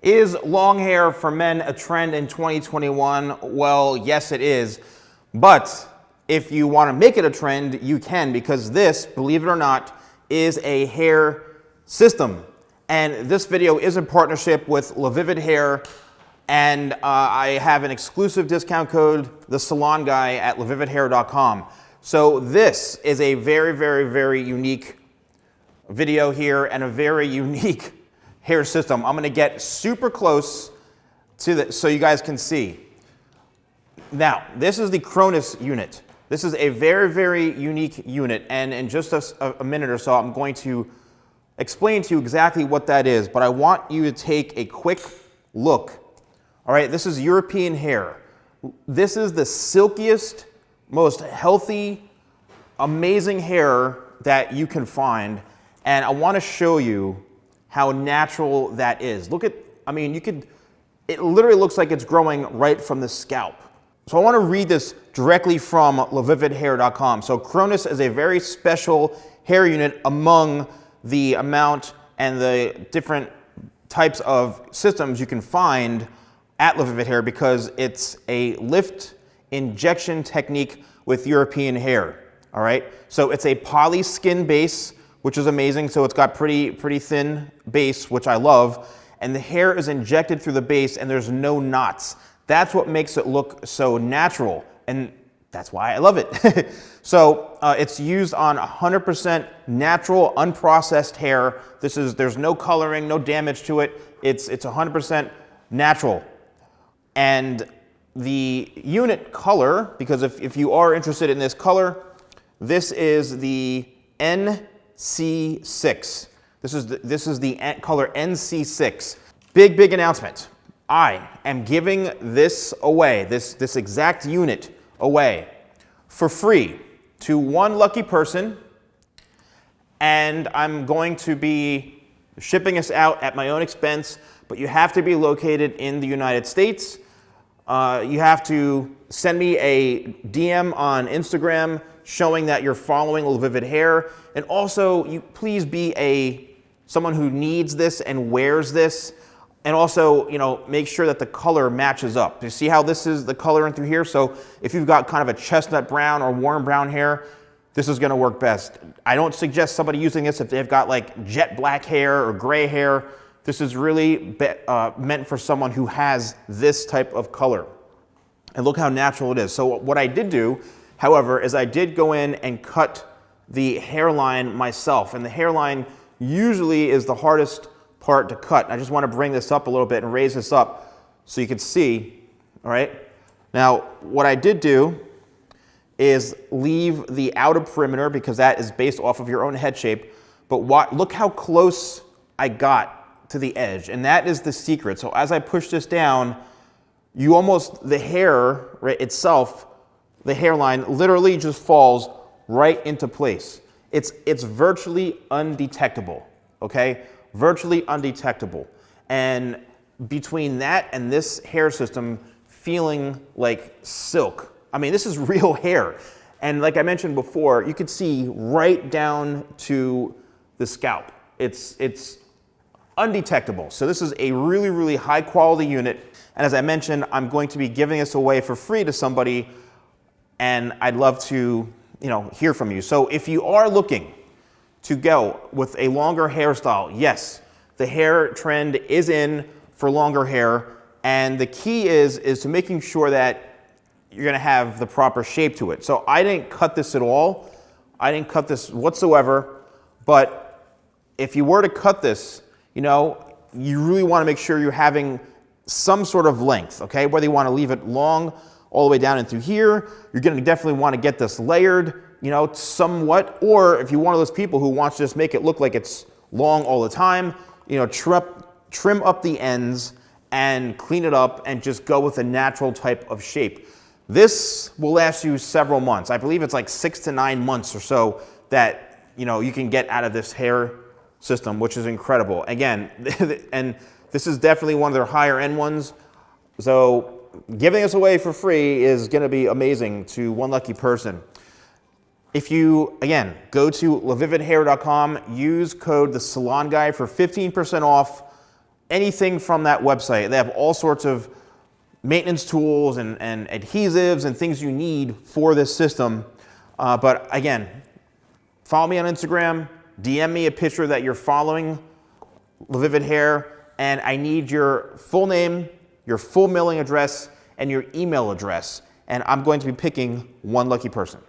Is long hair for men a trend in 2021? Well, yes it is. But if you want to make it a trend, you can, because this, believe it or not, is a hair system. And this video is in partnership with Lavivid Hair, and I have an exclusive discount code, TheSalonGuy, at lavividhair.com. So this is a very, very, very unique video here and a very unique hair system. I'm gonna get super close to this so you guys can see. Now, this is the Cronus unit. This is a very, very unique unit, and in just a minute or so, I'm going to explain to you exactly what that is, but I want you to take a quick look. All right, this is European hair. This is the silkiest, most healthy, amazing hair that you can find, and I want to show you how natural that is. Look at, I mean, it literally looks like it's growing right from the scalp. So I want to read this directly from lavividhair.com. So Cronus is a very special hair unit among the amount and the different types of systems you can find at Lavivid Hair, because it's a lift injection technique with European hair. All right, so it's a poly skin base, which is amazing. So it's got pretty thin base, which I love. And the hair is injected through the base and there's no knots. That's what makes it look so natural. And that's why I love it. So it's used on 100% natural, unprocessed hair. There's no coloring, no damage to it. It's 100% natural. And the unit color, because if you are interested in this color, this is the NC6. This is the color NC6. Big announcement. I am giving this away, this exact unit away, for free to one lucky person, and I'm going to be shipping this out at my own expense, but you have to be located in the United States. You have to send me a DM on Instagram showing that you're following Lavivid Hair, and also you please be someone who needs this and wears this, and also, you know, make sure that the color matches up. You see how this is the color in through here? So if you've got kind of a chestnut brown or warm brown hair, this is gonna work best. I don't suggest somebody using this if they've got like jet black hair or gray hair. This is really meant for someone who has this type of color. And look how natural it is. So what I did do, however, is I did go in and cut the hairline myself. And the hairline usually is the hardest part to cut. I just want to bring this up a little bit and raise this up so you can see, all right? Now, what I did do is leave the outer perimeter, because that is based off of your own head shape, but look how close I got to the edge, and that is the secret. So as I push this down, the hair right, itself, the hairline literally just falls right into place. It's virtually undetectable, okay? Virtually undetectable. And between that and this hair system feeling like silk, I mean, this is real hair. And like I mentioned before, you could see right down to the scalp. It's undetectable. So this is a really, really high quality unit. And as I mentioned, I'm going to be giving this away for free to somebody, and I'd love to, you know, hear from you. So if you are looking to go with a longer hairstyle, yes, the hair trend is in for longer hair, and the key is to making sure that you're gonna have the proper shape to it. So I didn't cut this at all. I didn't cut this whatsoever, but if you were to cut this, you know, you really wanna make sure you're having some sort of length, okay? Whether you wanna leave it long all the way down into here, you're gonna definitely wanna get this layered, you know, somewhat, or if you're one of those people who wants to just make it look like it's long all the time, you know, trim up the ends and clean it up and just go with a natural type of shape. This will last you several months. I believe it's like 6 to 9 months or so that, you know, you can get out of this hair system, which is incredible. Again, and this is definitely one of their higher end ones. So giving this away for free is gonna be amazing to one lucky person. If you, again, go to lavividhair.com, use code TheSalonGuy for 15% off anything from that website. They have all sorts of maintenance tools and adhesives and things you need for this system. But again, follow me on Instagram, DM me a picture that you're following Lavivid Hair, and I need your full name, your full mailing address, and your email address. And I'm going to be picking one lucky person.